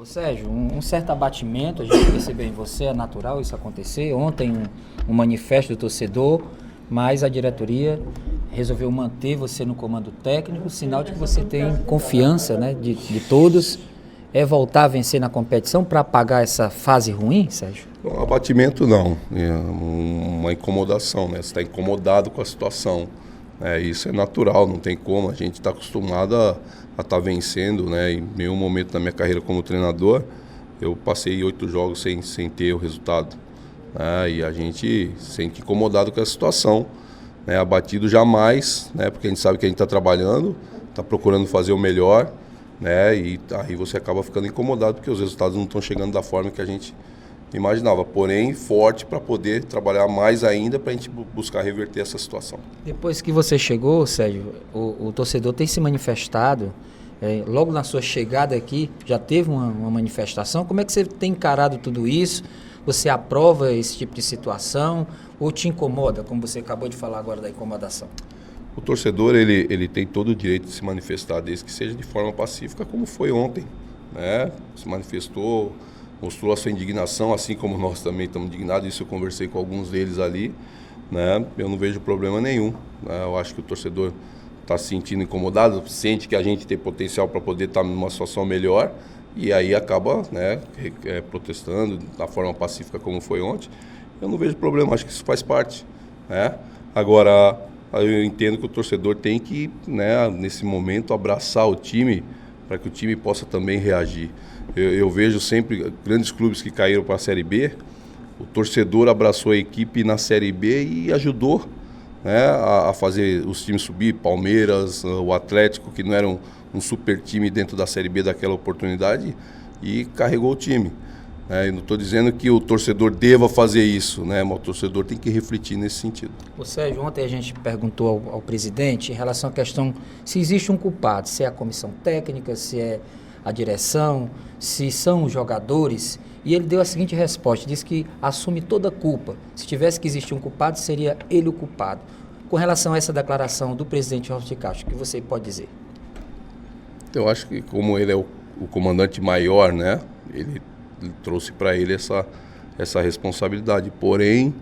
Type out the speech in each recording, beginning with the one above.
Ô Sérgio, um certo abatimento, a gente percebeu em você, é natural isso acontecer. Ontem um manifesto do torcedor, mas a diretoria resolveu manter você no comando técnico, sinal de que você tem confiança, né, de todos. É voltar a vencer na competição para apagar essa fase ruim, Sérgio? Não, abatimento não, é uma incomodação, né? Você está incomodado com a situação. Isso é natural, não tem como, a gente está acostumado a estar vencendo, né? Em nenhum momento da minha carreira como treinador, eu passei 8 jogos sem ter o resultado. E a gente se sente incomodado com a situação, né? Abatido jamais, né? Porque a gente sabe que a gente está trabalhando, está procurando fazer o melhor, né? E aí você acaba ficando incomodado porque os resultados não estão chegando da forma que a gente imaginava, porém forte para poder trabalhar mais ainda para a gente buscar reverter essa situação. Depois que você chegou, Sérgio, o torcedor tem se manifestado, logo na sua chegada aqui, já teve uma manifestação. Como é que você tem encarado tudo isso? Você aprova esse tipo de situação ou te incomoda, como você acabou de falar agora da incomodação? O torcedor ele tem todo o direito de se manifestar, desde que seja de forma pacífica, como foi ontem, né? Se manifestou, mostrou a sua indignação, assim como nós também estamos indignados. Isso eu conversei com alguns deles ali, né? Eu não vejo problema nenhum, né? Eu acho que o torcedor está se sentindo incomodado, sente que a gente tem potencial para poder estar numa situação melhor e aí acaba, né, protestando da forma pacífica como foi ontem. Eu não vejo problema, acho que isso faz parte, né? Agora, eu entendo que o torcedor tem que, né, nesse momento, abraçar o time para que o time possa também reagir. Eu vejo sempre grandes clubes que caíram para a Série B, o torcedor abraçou a equipe na Série B e ajudou, né, a fazer os times subir, Palmeiras, o Atlético, que não era um super time dentro da Série B daquela oportunidade, e carregou o time. Eu não estou dizendo que o torcedor deva fazer isso, né, mas o torcedor tem que refletir nesse sentido. Ô Sérgio, ontem a gente perguntou ao presidente em relação à questão se existe um culpado, se é a comissão técnica, se é a direção, se são os jogadores, e ele deu a seguinte resposta, disse que assume toda a culpa. Se tivesse que existir um culpado, seria ele o culpado. Com relação a essa declaração do presidente Robson de Castro, o que você pode dizer? Eu acho que como ele é o comandante maior, né, ele trouxe para ele essa responsabilidade. Porém,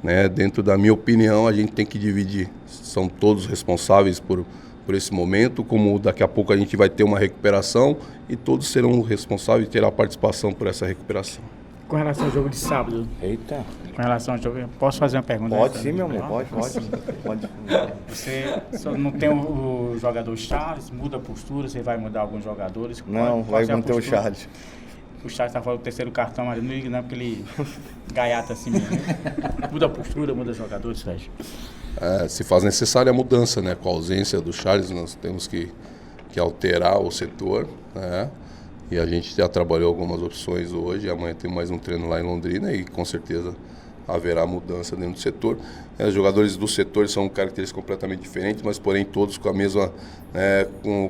né, dentro da minha opinião, a gente tem que dividir. São todos responsáveis por esse momento, como daqui a pouco a gente vai ter uma recuperação e todos serão responsáveis e terão participação por essa recuperação. Com relação ao jogo de sábado. Eita. Com relação ao jogo, posso fazer uma pergunta? Pode sim, meu amor, pode. Você só não tem o jogador Charles, muda a postura, você vai mudar alguns jogadores? Não, vai manter o Charles. O Charles está falando do terceiro cartão, mas não liga não, porque ele gaiata assim mesmo. Muda a postura, muda os jogadores, Sérgio. Se faz necessária a mudança, né? Com a ausência do Charles, nós temos que alterar o setor, né? E a gente já trabalhou algumas opções hoje. Amanhã tem mais um treino lá em Londrina e com certeza haverá mudança dentro do setor. Os jogadores do setor são características completamente diferentes, mas porém todos com a mesma,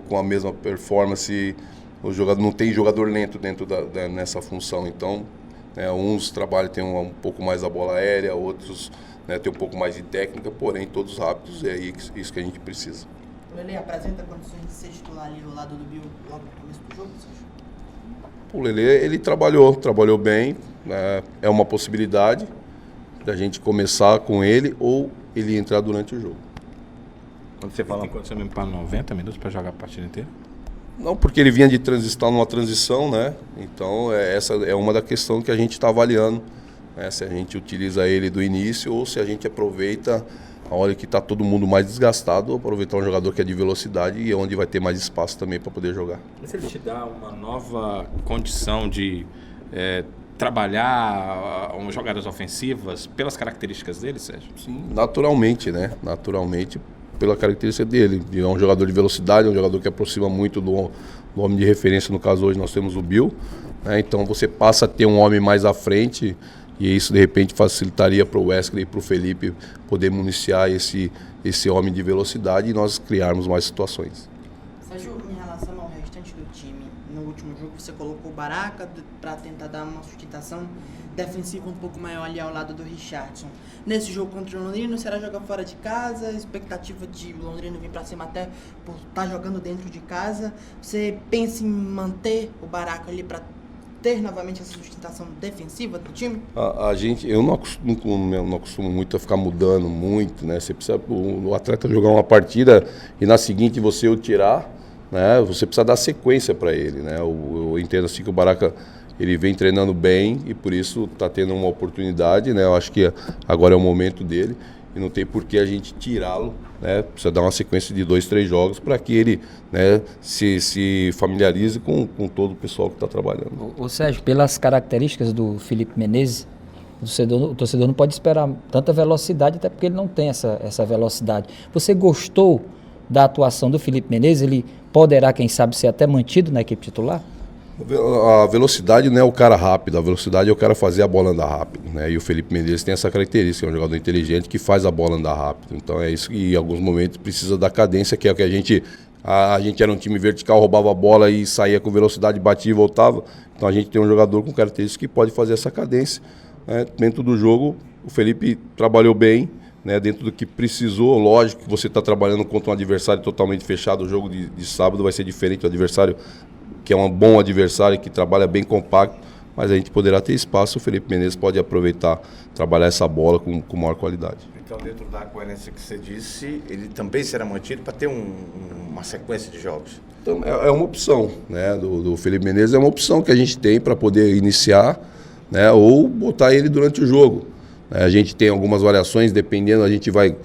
com a mesma performance. O jogador não tem jogador lento dentro nessa função, então uns trabalham, tem um pouco mais a bola aérea, outros tem um pouco mais de técnica, porém todos rápidos, é isso que a gente precisa. O Lelê apresenta condições de ser titular ali ao lado do Bill logo no começo do jogo, Sérgio? O Lelê, ele trabalhou bem, é uma possibilidade da gente começar com ele ou ele entrar durante o jogo. Quando você fala, tem condição mesmo para 90 minutos para jogar a partida inteira? Não, porque ele vinha numa transição, né? Então, essa é uma da questão que a gente está avaliando, né? Se a gente utiliza ele do início ou se a gente aproveita a hora que está todo mundo mais desgastado, aproveitar um jogador que é de velocidade e onde vai ter mais espaço também para poder jogar. Mas ele te dá uma nova condição de trabalhar jogadas ofensivas pelas características dele, Sérgio? Sim, naturalmente, né? Naturalmente, pela característica dele. É um jogador de velocidade, é um jogador que aproxima muito do homem de referência. No caso, hoje nós temos o Bill, né? Então você passa a ter um homem mais à frente e isso de repente facilitaria para o Wesley e para o Felipe poder municiar esse homem de velocidade e nós criarmos mais situações. Sérgio, em relação ao restante do time, no último jogo você colocou o Baraca para tentar dar uma sustentação defensiva um pouco maior ali ao lado do Richardson. Nesse jogo contra o Londrina, será jogar fora de casa, expectativa de Londrina vir para cima até por estar jogando dentro de casa. Você pensa em manter o Baraca ali para ter novamente essa sustentação defensiva do time? Eu não acostumo muito a ficar mudando muito, né? Você precisa o atleta jogar uma partida e na seguinte você o tirar, né? Você precisa dar sequência para ele, né? Eu entendo assim que o Baraca ele vem treinando bem e por isso está tendo uma oportunidade, né? Eu acho que agora é o momento dele e não tem por que a gente tirá-lo, né? Precisa dar uma sequência de 2, 3 jogos para que ele, né, se familiarize com todo o pessoal que está trabalhando. O Sérgio, pelas características do Felipe Menezes, o torcedor não pode esperar tanta velocidade, até porque ele não tem essa velocidade. Você gostou da atuação do Felipe Menezes? Ele poderá, quem sabe, ser até mantido na equipe titular? A velocidade não é o cara rápido, a velocidade é o cara fazer a bola andar rápido, né? E o Felipe Menezes tem essa característica, é um jogador inteligente que faz a bola andar rápido. Então é isso que em alguns momentos precisa da cadência, que é o que a gente era um time vertical, roubava a bola e saía com velocidade, batia e voltava. Então a gente tem um jogador com características que pode fazer essa cadência, né? Dentro do jogo, o Felipe trabalhou bem, né? Dentro do que precisou. Lógico que você está trabalhando contra um adversário totalmente fechado. O jogo de sábado vai ser diferente, o adversário que é um bom adversário, que trabalha bem compacto, mas a gente poderá ter espaço, o Felipe Menezes pode aproveitar, trabalhar essa bola com maior qualidade. Então, dentro da coerência que você disse, ele também será mantido para ter uma sequência de jogos? Então, é uma opção, né? Do Felipe Menezes, é uma opção que a gente tem para poder iniciar, né? Ou botar ele durante o jogo. A gente tem algumas variações, dependendo, a gente vai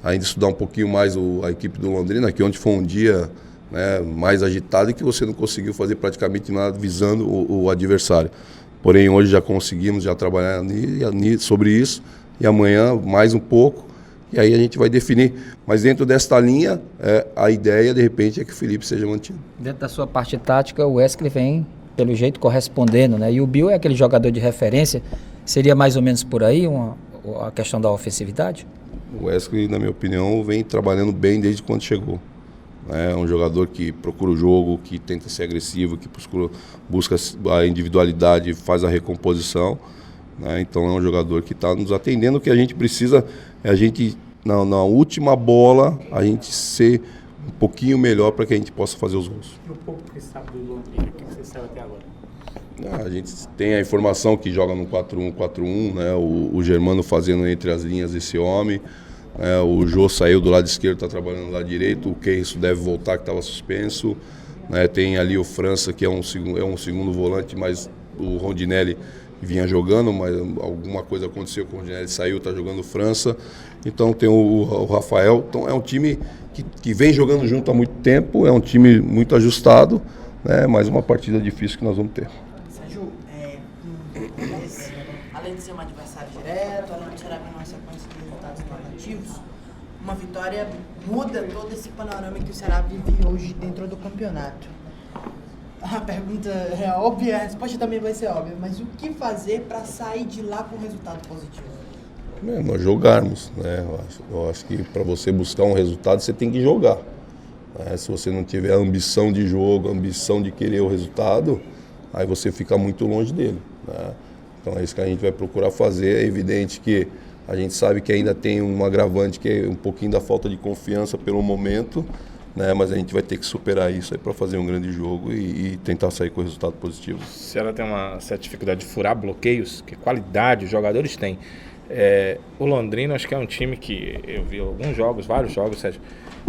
ainda estudar um pouquinho mais a equipe do Londrina, que ontem foi um dia, né, mais agitado e que você não conseguiu fazer praticamente nada visando o adversário. Porém, hoje já conseguimos trabalhar sobre isso e amanhã mais um pouco e aí a gente vai definir. Mas dentro desta linha, a ideia, de repente, é que o Felipe seja mantido. Dentro da sua parte tática, o Wesley vem, pelo jeito, correspondendo, né? E o Bill é aquele jogador de referência. Seria mais ou menos por aí a questão da ofensividade? O Wesley, na minha opinião, vem trabalhando bem desde quando chegou. É um jogador que procura o jogo, que tenta ser agressivo, que busca a individualidade, faz a recomposição, né? Então é um jogador que está nos atendendo. O que a gente precisa é a gente, na última bola, a gente ser um pouquinho melhor para que a gente possa fazer os gols. E o pouco que você sabe do Londrina, o que você sabe até agora? A gente tem a informação que joga no 4-1-4-1, né? O Germano fazendo entre as linhas esse homem. O Jô saiu do lado esquerdo, está trabalhando do lado direito. O Keyson deve voltar, que estava suspenso, né? Tem ali o França, que é um segundo volante, mas o Rondinelli vinha jogando, mas alguma coisa aconteceu com o Rondinelli, saiu, está jogando o França. Então tem o Rafael. Então é um time que vem jogando junto há muito tempo, é um time muito ajustado, né? Mais uma partida difícil que nós vamos ter. Sérgio, além de ser um adversário direto, além de ser uma sequência de resultados negativos, uma vitória muda todo esse panorama que o Ceará vive hoje dentro do campeonato. A pergunta é óbvia, a resposta também vai ser óbvia, mas o que fazer para sair de lá com um resultado positivo? Nós jogarmos, né? Eu acho que para você buscar um resultado, você tem que jogar. Né? Se você não tiver a ambição de jogo, a ambição de querer o resultado, aí você fica muito longe dele, né? Então é isso que a gente vai procurar fazer. É evidente que a gente sabe que ainda tem um agravante, que é um pouquinho da falta de confiança pelo momento, né? Mas a gente vai ter que superar isso aí para fazer um grande jogo e tentar sair com o resultado positivo. O Ceará tem uma certa dificuldade de furar bloqueios, que qualidade os jogadores têm. O Londrina, acho que é um time que eu vi alguns jogos, vários jogos, Sérgio,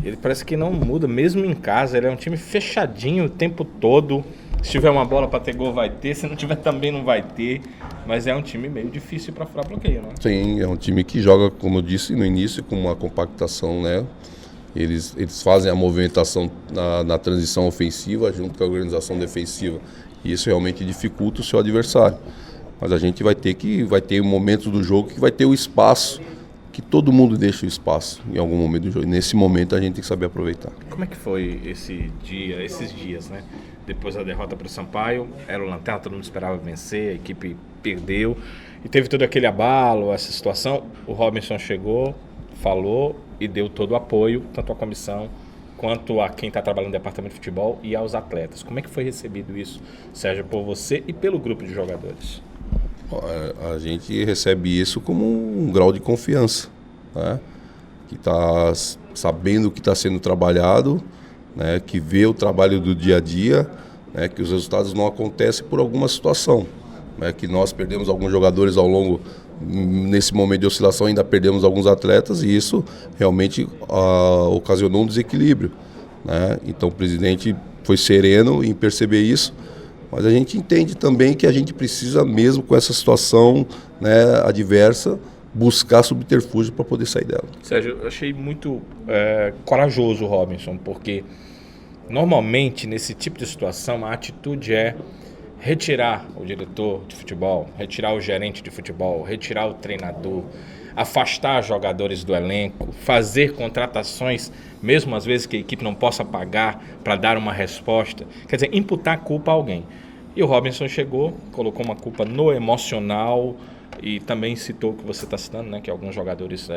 ele parece que não muda, mesmo em casa, ele é um time fechadinho o tempo todo. Se tiver uma bola para ter gol, vai ter, se não tiver também não vai ter, mas é um time meio difícil para furar bloqueio, né? Sim, é um time que joga, como eu disse no início, com uma compactação, né? Eles fazem a movimentação na transição ofensiva junto com a organização defensiva, e isso realmente dificulta o seu adversário. Mas a gente vai ter momentos do jogo que vai ter o espaço, que todo mundo deixa o espaço em algum momento do jogo. E nesse momento a gente tem que saber aproveitar. Como é que foi esses dias, né? Depois da derrota para o Sampaio, era o Lanterna, todo mundo esperava vencer, a equipe perdeu. E teve todo aquele abalo, essa situação. O Robinson chegou, falou e deu todo o apoio, tanto à comissão quanto a quem está trabalhando no departamento de futebol e aos atletas. Como é que foi recebido isso, Sérgio, por você e pelo grupo de jogadores? A gente recebe isso como um grau de confiança, né? Que está sabendo o que está sendo trabalhado, né? Que vê o trabalho do dia a dia, né, que os resultados não acontecem por alguma situação, né, que nós perdemos alguns jogadores ao longo, nesse momento de oscilação ainda perdemos alguns atletas e isso realmente ocasionou um desequilíbrio, né? Então o presidente foi sereno em perceber isso, mas a gente entende também que a gente precisa mesmo com essa situação, né, adversa, buscar subterfúgio para poder sair dela. Sérgio, eu achei muito corajoso o Robinson, porque normalmente nesse tipo de situação a atitude é retirar o diretor de futebol, retirar o gerente de futebol, retirar o treinador, afastar jogadores do elenco, fazer contratações, mesmo às vezes que a equipe não possa pagar para dar uma resposta. Quer dizer, imputar a culpa a alguém. E o Robinson chegou, colocou uma culpa no emocional e também citou o que você está citando, né, que alguns jogadores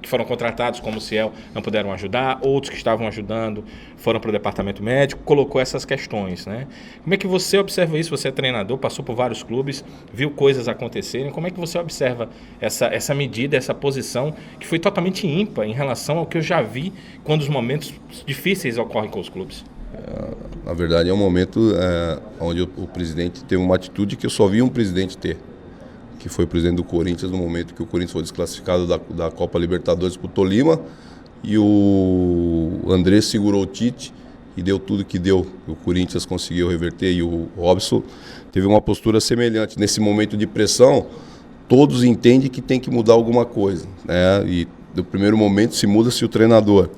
que foram contratados como o Ciel não puderam ajudar, outros que estavam ajudando foram para o departamento médico, colocou essas questões, né? Como é que você observa isso? Você é treinador, passou por vários clubes, viu coisas acontecerem, como é que você observa essa medida, essa posição que foi totalmente ímpar em relação ao que eu já vi quando os momentos difíceis ocorrem com os clubes? Na verdade é um momento onde o presidente teve uma atitude que eu só vi um presidente ter, que foi o presidente do Corinthians no momento que o Corinthians foi desclassificado da Copa Libertadores para o Tolima e o André segurou o Tite e deu tudo que deu. O Corinthians conseguiu reverter e o Robson teve uma postura semelhante. Nesse momento de pressão, todos entendem que tem que mudar alguma coisa, né? E no primeiro momento se muda-se o treinador,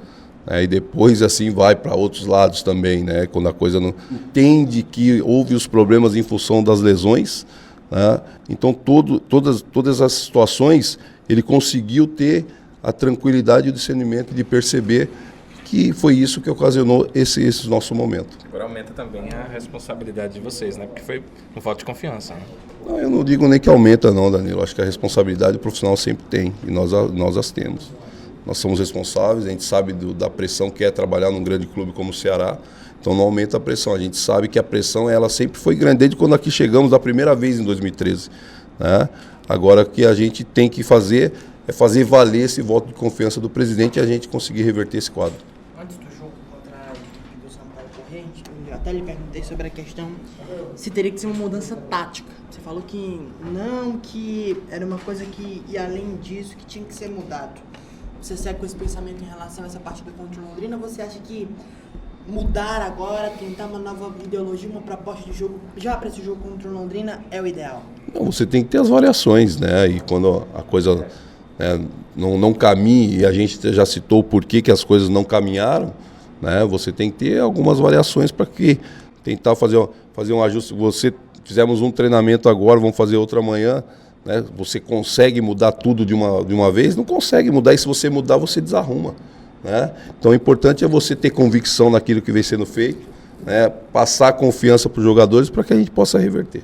né? E depois assim vai para outros lados também, né? Quando a coisa não entende que houve os problemas em função das lesões, né? Então todas as situações ele conseguiu ter a tranquilidade e o discernimento de perceber que foi isso que ocasionou esse nosso momento. Agora aumenta também a responsabilidade de vocês, né? Porque foi um voto de confiança, né? Não, eu não digo nem que aumenta não, Danilo. Acho que a responsabilidade o profissional sempre tem e nós as temos. Nós somos responsáveis, a gente sabe da pressão que é trabalhar num grande clube como o Ceará. Então não aumenta a pressão, a gente sabe que a pressão ela sempre foi grande, desde quando aqui chegamos da primeira vez em 2013. Né? Agora o que a gente tem que fazer é fazer valer esse voto de confiança do presidente e a gente conseguir reverter esse quadro. Antes do jogo contra a equipe do Sampaio Corrente, eu até lhe perguntei sobre a questão se teria que ser uma mudança tática. Você falou que não, que era uma coisa que ia além disso, que tinha que ser mudado. Você segue com esse pensamento em relação a essa partida contra o Londrina? Você acha que mudar agora, tentar uma nova ideologia, uma proposta de jogo, já para esse jogo contra o Londrina, é o ideal? Não, você tem que ter as variações, né? E quando a coisa não caminha, e a gente já citou o porquê que as coisas não caminharam, né? Você tem que ter algumas variações para que tentar fazer um ajuste. Fizemos um treinamento agora, vamos fazer outro amanhã, né? Você consegue mudar tudo de uma vez? Não consegue mudar, e se você mudar, você desarruma. Né? Então o importante é você ter convicção naquilo que vem sendo feito, né? Passar confiança para os jogadores para que a gente possa reverter.